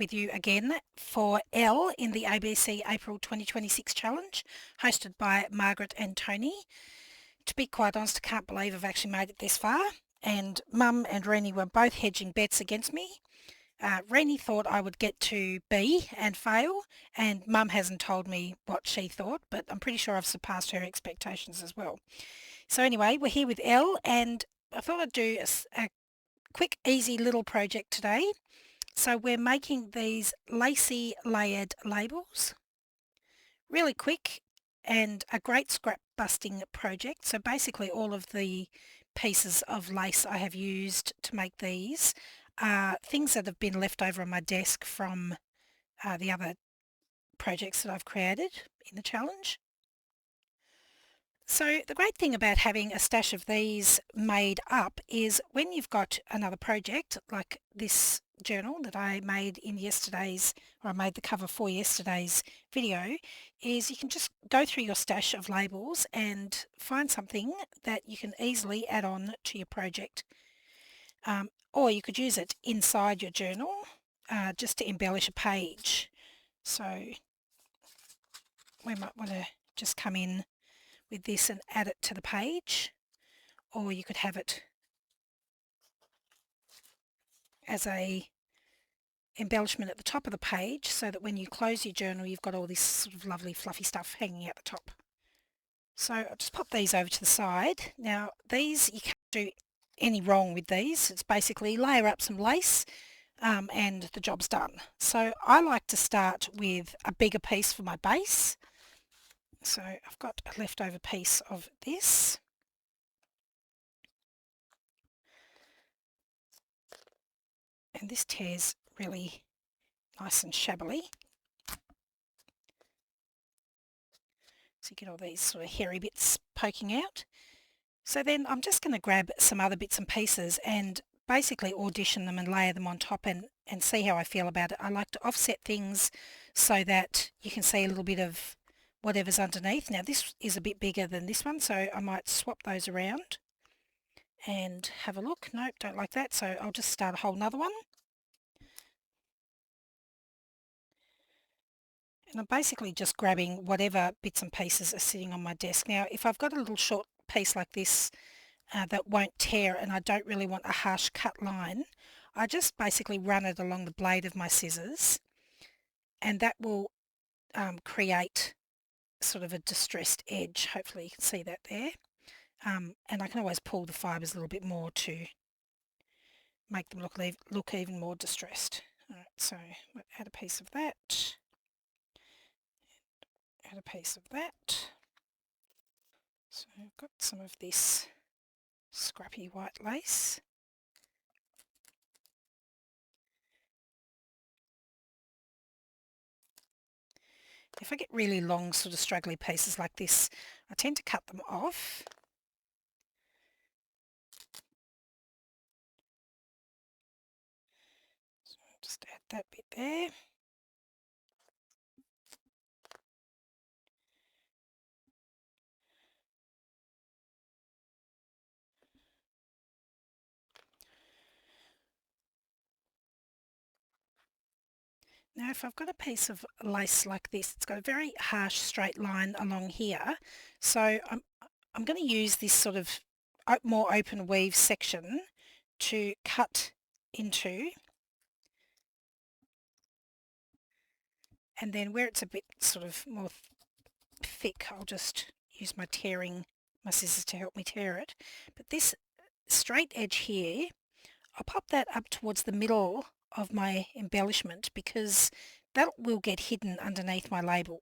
with you again for L in the ABC April 2026 challenge, hosted by Margaret and Tony. To be quite honest, I can't believe I've actually made it this far, and Mum and Rennie were both hedging bets against me. Rennie thought I would get to B and fail, and Mum hasn't told me what she thought, but I'm pretty sure I've surpassed her expectations as well. So anyway, we're here with L, and I thought I'd do a quick, easy little project today. So we're making these Lacey layered labels. Really quick and a great scrap busting project. So basically all of the pieces of lace I have used to make these are things that have been left over on my desk from the other projects that I've created in the challenge. So the great thing about having a stash of these made up is when you've got another project like this journal that I made in yesterday's, or I made the cover for yesterday's video, is you can just go through your stash of labels and find something that you can easily add on to your project. Or you could use it inside your journal just to embellish a page. So we might want to just come in with this and add it to the page, or you could have it as a embellishment at the top of the page so that when you close your journal you've got all this sort of lovely fluffy stuff hanging at the top. So I'll just pop these over to the side. Now these, you can't do any wrong with these. It's basically layer up some lace and the job's done. So I like to start with a bigger piece for my base. So I've got a leftover piece of this. And this tears really nice and shabbily. So you get all these sort of hairy bits poking out. So then I'm just going to grab some other bits and pieces and basically audition them and layer them on top and see how I feel about it. I like to offset things so that you can see a little bit of whatever's underneath. Now this is a bit bigger than this one, so I might swap those around and have a look. Nope, don't like that, so I'll just start a whole nother one. And I'm basically just grabbing whatever bits and pieces are sitting on my desk. Now if I've got a little short piece like this that won't tear and I don't really want a harsh cut line, I just basically run it along the blade of my scissors, and that will create sort of a distressed edge. Hopefully you can see that there. And I can always pull the fibres a little bit more to make them look even more distressed. All right, so we'll add a piece of that, add a piece of that. So I've got some of this scrappy white lace. If I get really long sort of straggly pieces like this, I tend to cut them off. So I'll just add that bit there. Now if I've got a piece of lace like this, it's got a very harsh straight line along here, so I'm going to use this sort of more open weave section to cut into, and then where it's a bit sort of more thick, I'll just use my scissors to help me tear it. But this straight edge here, I'll pop that up towards the middle of my embellishment because that will get hidden underneath my label.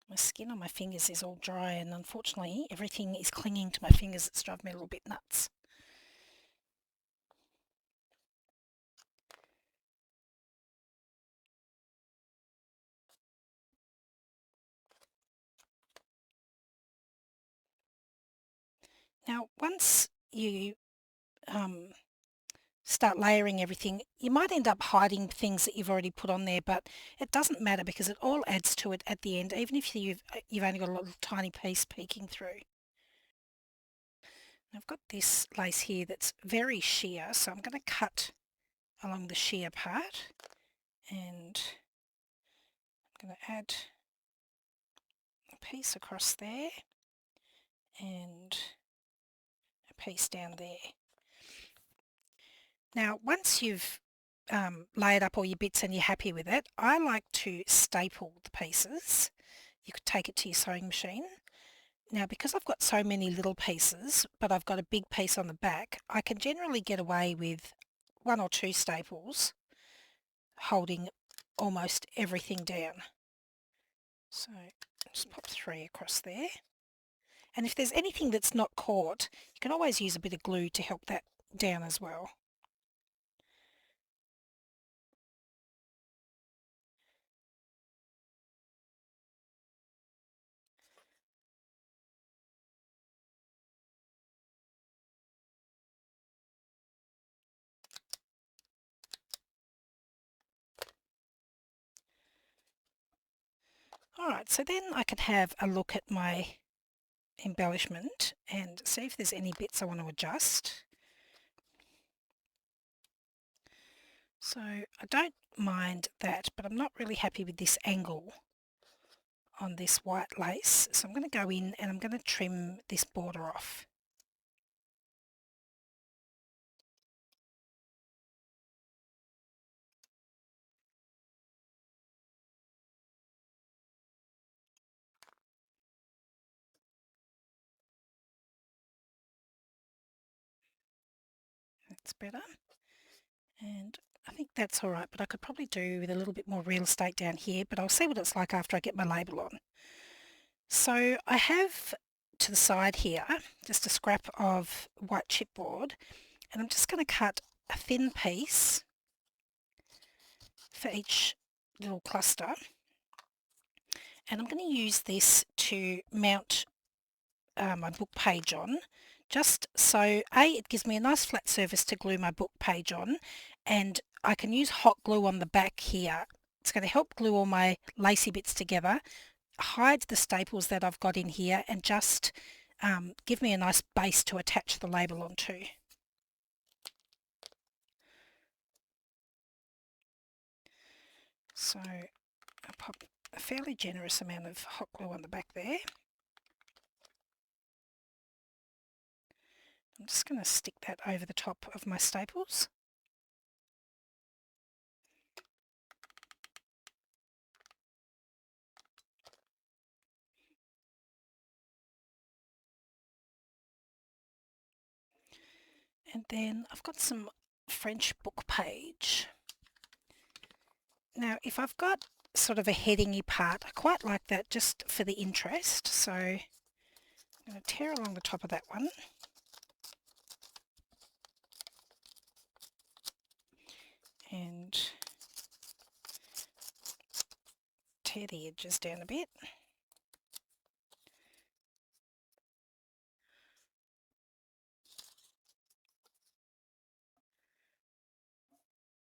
My skin on my fingers is all dry, and unfortunately everything is clinging to my fingers. It's driving me a little bit nuts. Now, once you start layering everything, you might end up hiding things that you've already put on there, but it doesn't matter because it all adds to it at the end, even if you've only got a little tiny piece peeking through. I've got this lace here that's very sheer, so I'm going to cut along the sheer part, and I'm going to add a piece across there and a piece down there. Now, once you've layered up all your bits and you're happy with it, I like to staple the pieces. You could take it to your sewing machine. Now, because I've got so many little pieces, but I've got a big piece on the back, I can generally get away with 1 or 2 staples holding almost everything down. So just pop 3 across there. And if there's anything that's not caught, you can always use a bit of glue to help that down as well. Alright, so then I can have a look at my embellishment and see if there's any bits I want to adjust. So I don't mind that, but I'm not really happy with this angle on this white lace. So I'm going to go in and I'm going to trim this border off. That's better. And I think that's all right, but I could probably do with a little bit more real estate down here, but I'll see what it's like after I get my label on. So I have to the side here just a scrap of white chipboard, and I'm just going to cut a thin piece for each little cluster, and I'm going to use this to mount my book page on, just so it gives me a nice flat surface to glue my book page on, and I can use hot glue on the back here. It's going to help glue all my lacy bits together, hide the staples that I've got in here, and just give me a nice base to attach the label onto. So I'll pop a fairly generous amount of hot glue on the back there. I'm just going to stick that over the top of my staples. And then I've got some French book page. Now, if I've got sort of a headingy part, I quite like that just for the interest. So I'm going to tear along the top of that one. And tear the edges down a bit.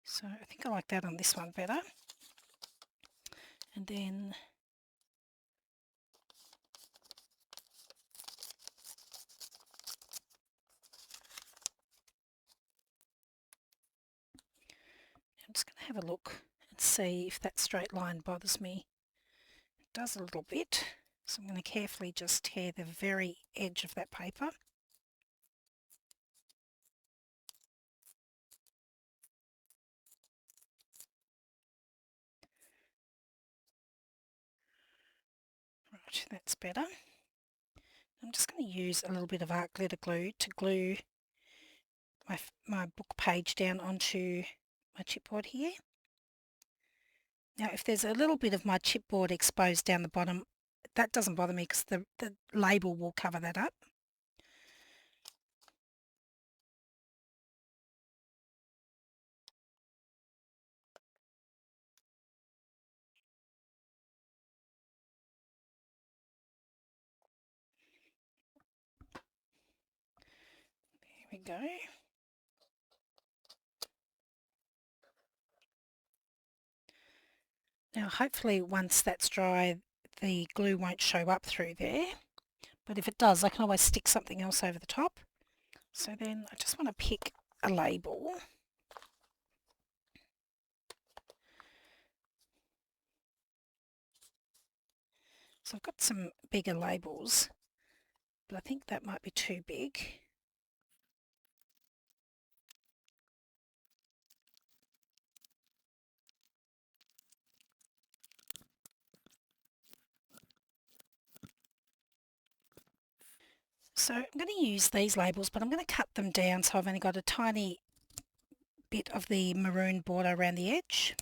So I think I like that on this one better. And then I'm just going to have a look and see if that straight line bothers me. It does a little bit, so I'm going to carefully just tear the very edge of that paper. Right, that's better. I'm just going to use a little bit of art glitter glue to glue my book page down onto my chipboard here. Now, if there's a little bit of my chipboard exposed down the bottom, that doesn't bother me because the label will cover that up. we go. Now hopefully once that's dry the glue won't show up through there, but if it does I can always stick something else over the top. So then I just want to pick a label. So I've got some bigger labels, but I think that might be too big. So I'm going to use these labels, but I'm going to cut them down so I've only got a tiny bit of the maroon border around the edge.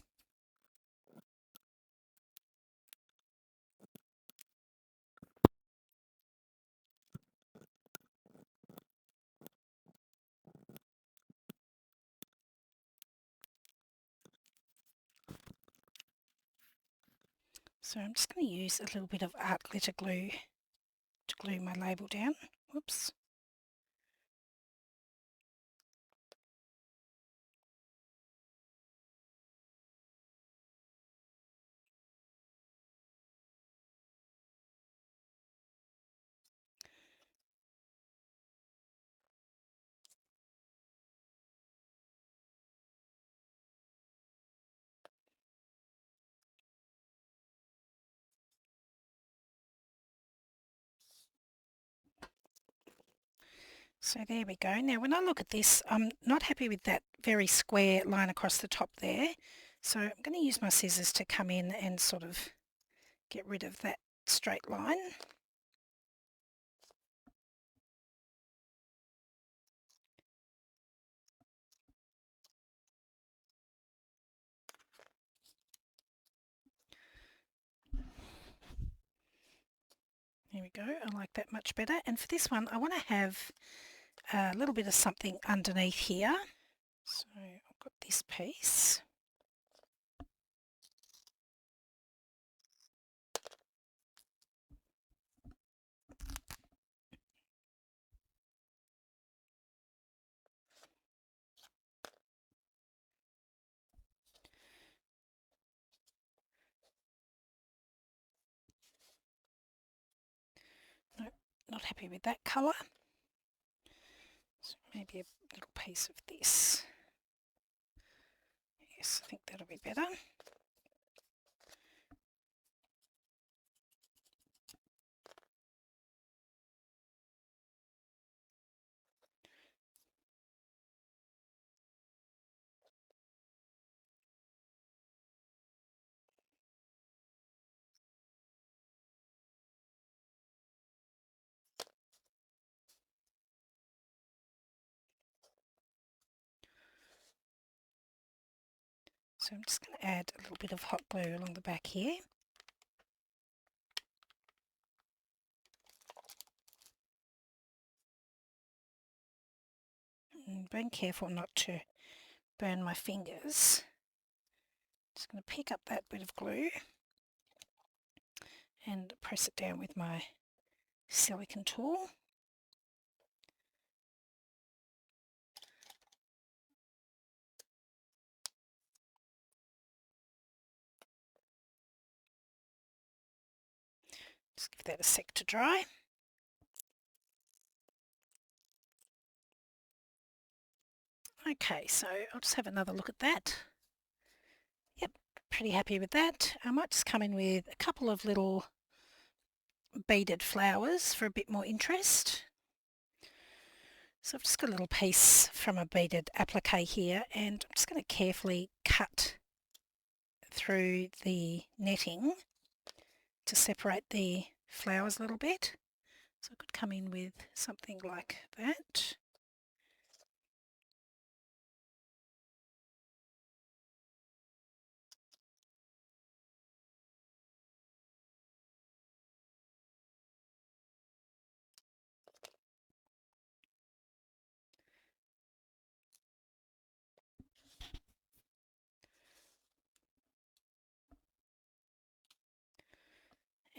So I'm just going to use a little bit of art glitter glue to glue my label down. Whoops. So there we go. Now when I look at this, I'm not happy with that very square line across the top there. So I'm going to use my scissors to come in and sort of get rid of that straight line. There we go. I like that much better. And for this one, I want to have a little bit of something underneath here. So I've got this piece. Nope, not happy with that colour. So maybe a little piece of this. Yes, I think that'll be better. So I'm just going to add a little bit of hot glue along the back here. And being careful not to burn my fingers. Just going to pick up that bit of glue and press it down with my silicone tool. Just give that a sec to dry. Okay, so I'll just have another look at that. Yep, pretty happy with that. I might just come in with a couple of little beaded flowers for a bit more interest. So I've just got a little piece from a beaded applique here, and I'm just going to carefully cut through the netting to separate the flowers a little bit. So I could come in with something like that.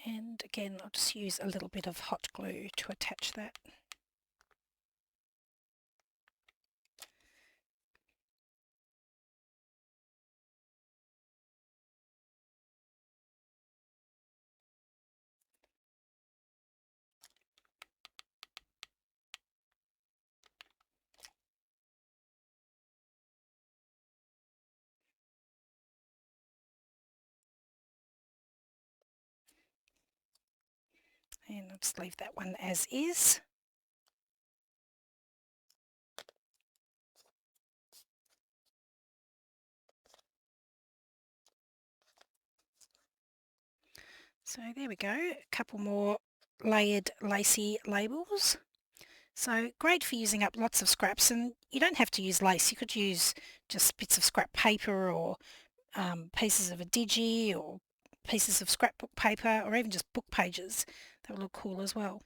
And again, I'll just use a little bit of hot glue to attach that. And I'll just leave that one as is. So there we go, a couple more layered Lacey labels. So great for using up lots of scraps, and you don't have to use lace. You could use just bits of scrap paper or pieces of a digi or pieces of scrapbook paper or even just book pages. That would look cool as well.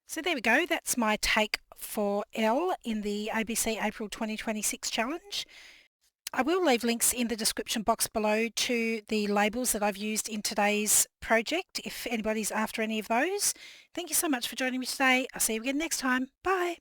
So there we go, that's my take for Elle in the ABC April 2026 challenge. I will leave links in the description box below to the labels that I've used in today's project if anybody's after any of those. Thank you so much for joining me today. I'll see you again next time. Bye.